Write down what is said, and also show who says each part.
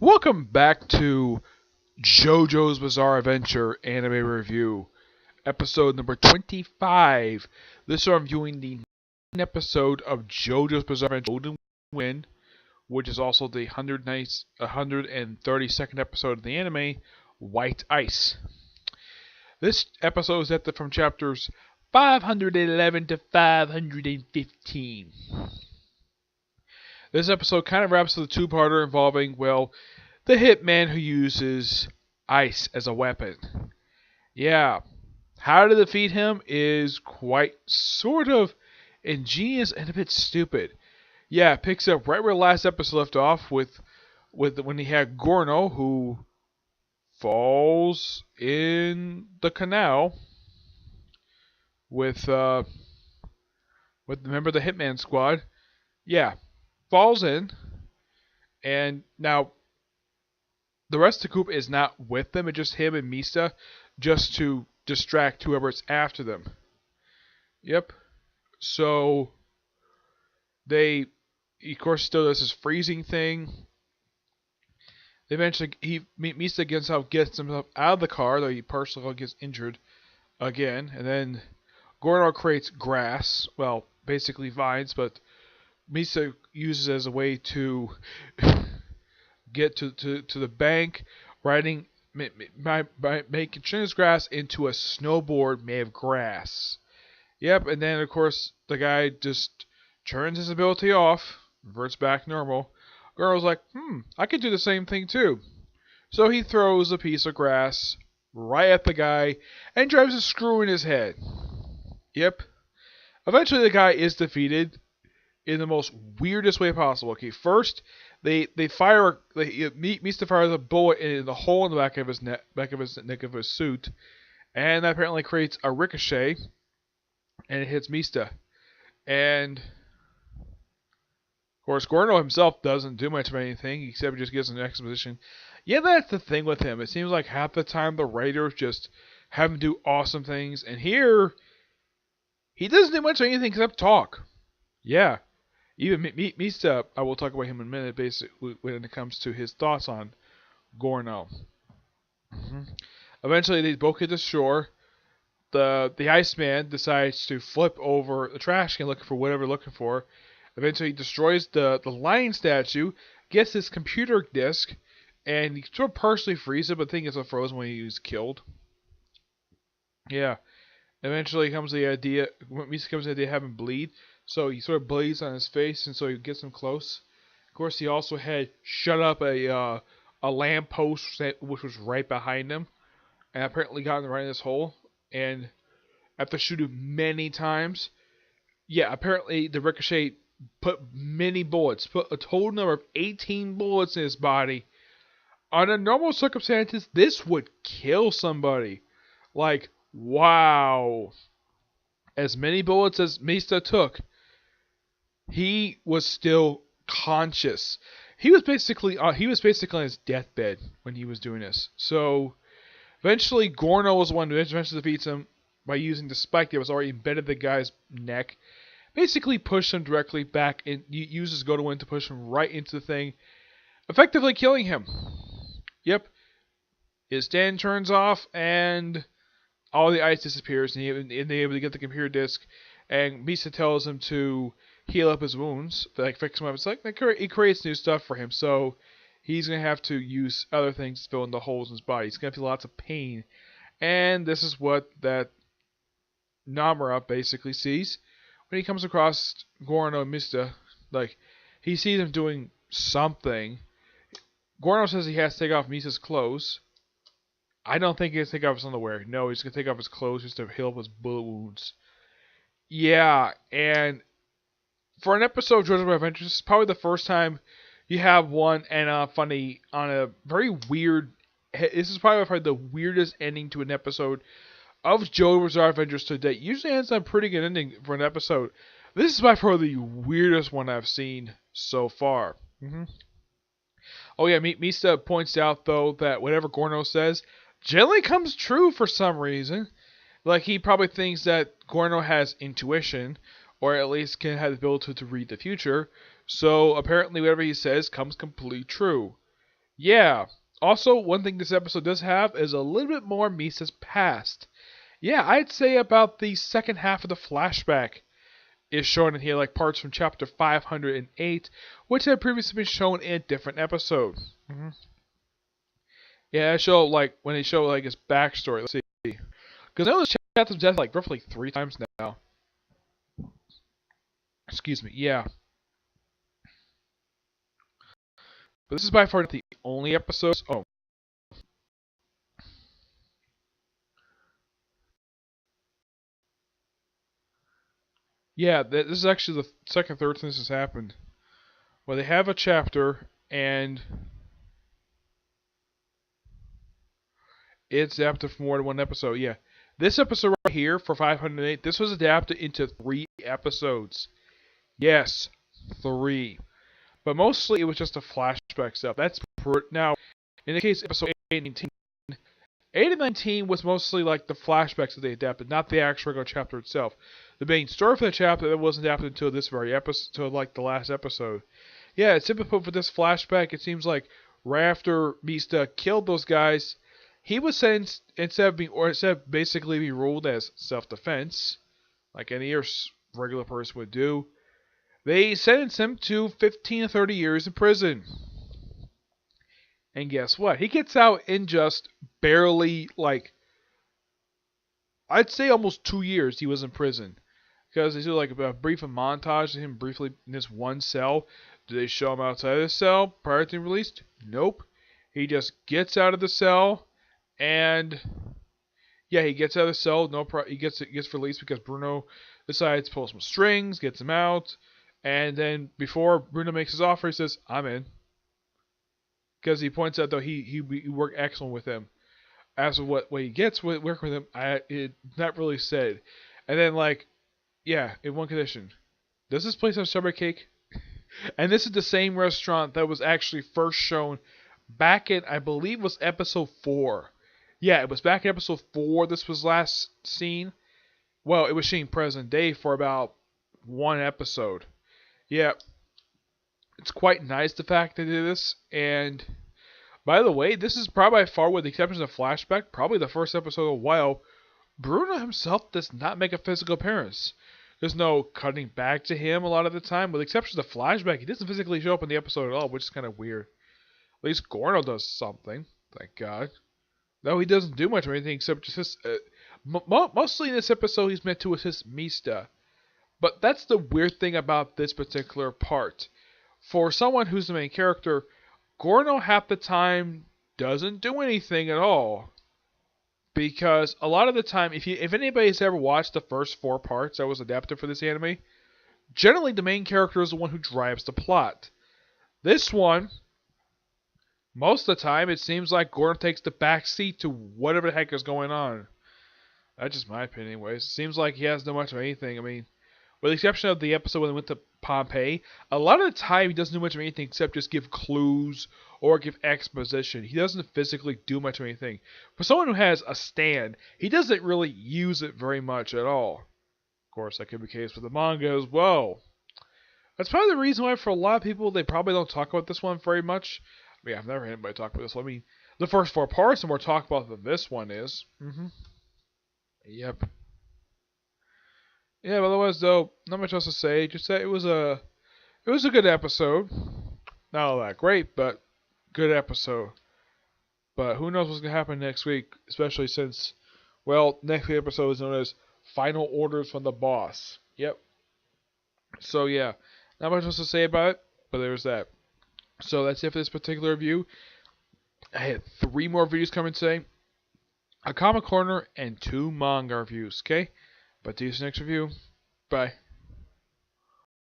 Speaker 1: Welcome back to JoJo's Bizarre Adventure Anime Review, episode number 25. This is I'm viewing the 9th episode of JoJo's Bizarre Adventure Golden Wind, which is also the 132nd episode of the anime, White Ice. This episode is adapted from chapters 511 to 515. This episode kind of wraps up the two-parter involving, well, the hitman who uses ice as a weapon. Yeah, how to defeat him is quite sort of ingenious and a bit stupid. Yeah, it picks up right where the last episode left off with when he had Gorno who falls in the canal with remember the Hitman Squad. Yeah, falls in, and now the rest of the group is not with them. It's just him and Misa, just to distract whoever's after them. Yep. So they, of course, still does this freezing thing. Eventually, Misa gets himself out of the car, though he partially gets injured again, and then Gorno creates grass. Well, basically vines, but Misa uses it as a way to get to the bank, riding, making turn his grass into a snowboard made of grass. Yep, and then of course the guy just turns his ability off, reverts back normal. Girl's like, I could do the same thing too. So he throws a piece of grass right at the guy and drives a screw in his head. Yep. Eventually the guy is defeated in the most weirdest way possible. Okay, first they fire Mista fires a bullet in the hole in the back of his neck of his suit, and that apparently creates a ricochet, and it hits Mista. And of course, Gorno himself doesn't do much of anything except just gives an exposition. Yeah, that's the thing with him. It seems like half the time the writers just have him do awesome things, and here he doesn't do much of anything except talk. Yeah. Even Mista, I will talk about him in a minute, basically, when it comes to his thoughts on Gorno. Eventually, they both get to shore. The Iceman decides to flip over the trash can looking for whatever they're looking for. Eventually, he destroys the lion statue, gets his computer disk, and he sort of partially frees it, but I think it's frozen when he was killed. Yeah. Eventually comes the idea, Mista comes the idea of having bleed. So he sort of bleeds on his face, and so he gets him close. Of course, he also had shut up a lamppost which was right behind him, and apparently got him right in this hole. And after shooting many times, yeah, apparently the ricochet put many bullets, put a total number of 18 bullets in his body. Under normal circumstances, this would kill somebody. Like, wow. As many bullets as Mista took, he was still conscious. He was basically on his deathbed when he was doing this. So eventually, Gorno was the one who eventually defeats him by using the spike that was already embedded in the guy's neck. Basically, pushed him directly back and uses Golden Wind to push him right into the thing, effectively killing him. Yep. His stand turns off and all the ice disappears, and they're able to get the computer disk. And Misa tells him to heal up his wounds, like fix him up. It's like he creates new stuff for him, so he's gonna have to use other things to fill in the holes in his body. He's gonna feel lots of pain, and this is what that Namura basically sees when he comes across Gorno and Mista. Like, he sees him doing something. Gorno says he has to take off Misa's clothes. I don't think he's going to take off his underwear. No, he's going to take off his clothes just to heal up his bullet wounds. Yeah, and for an episode of JoJo's Adventures, this is probably the first time you have one and funny on a very weird. This is probably the weirdest ending to an episode of JoJo's Bizarre Adventures to date. Usually ends on a pretty good ending for an episode. This is by far the weirdest one I've seen so far. Oh yeah, Mista points out though that whatever Gorno says generally comes true for some reason. Like, he probably thinks that Gorno has intuition, or at least can have the ability to read the future. So apparently whatever he says comes completely true. Yeah. Also, one thing this episode does have is a little bit more Misa's past. Yeah, I'd say about the second half of the flashback is shown in here, like parts from chapter 508, which had previously been shown in a different episode. Yeah, I show like when they show like his backstory. Let's see, because I know this chapter's death like roughly 3 times now. Excuse me. Yeah, but this is by far not the only episode. Oh, yeah, this is actually the second, third time this has happened. Where they have a chapter and it's adapted for more than one episode. Yeah, this episode right here for 508, this was adapted into 3 episodes. Yes, 3. But mostly it was just a flashback stuff. Now, in the case of episode 8 and 19, 8 and 19 was mostly like the flashbacks that they adapted, not the actual regular chapter itself. The main story for the chapter that wasn't adapted until this very episode, until like the last episode. Yeah, it's simply put, for this flashback, it seems like right after Mista killed those guys, he was sentenced instead of basically being ruled as self-defense, like any regular person would do. They sentenced him to 15 to 30 years in prison. And guess what? He gets out in just barely, like, I'd say almost 2 years he was in prison. Because they do like a brief montage of him briefly in this one cell. Do they show him outside of the cell prior to being released? Nope. He just gets out of the cell, and yeah, he gets out of the cell. He gets released because Bruno decides to pull some strings, gets him out, and then before Bruno makes his offer, he says, "I'm in," because he points out though he worked excellent with him. As for what he gets with working with him, it's not really said. And then like, yeah, in one condition, does this place have strawberry cake? And this is the same restaurant that was actually first shown back in, I believe, was episode 4. Yeah, it was back in episode 4. This was last seen. Well, it was seen present day for about 1 episode. Yeah, it's quite nice the fact they did this. And by the way, this is probably by far, with the exception of flashback, probably the first episode in a while, Bruno himself does not make a physical appearance. There's no cutting back to him a lot of the time. With the exception of the flashback, he doesn't physically show up in the episode at all, which is kind of weird. At least Gorno does something, thank God. No, he doesn't do much of anything except just his... mostly in this episode, he's meant to assist Mista. But that's the weird thing about this particular part. For someone who's the main character, Gorno half the time doesn't do anything at all. Because a lot of the time, if anybody's ever watched the first 4 parts that was adapted for this anime, generally the main character is the one who drives the plot. This one, most of the time, it seems like Gordon takes the back seat to whatever the heck is going on. That's just my opinion anyways. It seems like he hasn't done much of anything. I mean, with the exception of the episode when they went to Pompeii, a lot of the time he doesn't do much of anything except just give clues or give exposition. He doesn't physically do much of anything. For someone who has a stand, he doesn't really use it very much at all. Of course, that could be the case with the manga as well. That's probably the reason why for a lot of people they probably don't talk about this one very much. I mean, I've never heard anybody talk about this one. I mean, the first 4 parts are more talked about than this one is. Yep. Yeah, but otherwise though, not much else to say. Just that it was a good episode. Not all that great, but good episode. But who knows what's gonna happen next week, especially since, well, next week's episode is known as Final Orders from the Boss. Yep. So yeah, not much else to say about it, but there's that. So that's it for this particular review. I had 3 more videos coming today. A comic corner and 2 manga reviews, okay? But see you next review. Bye.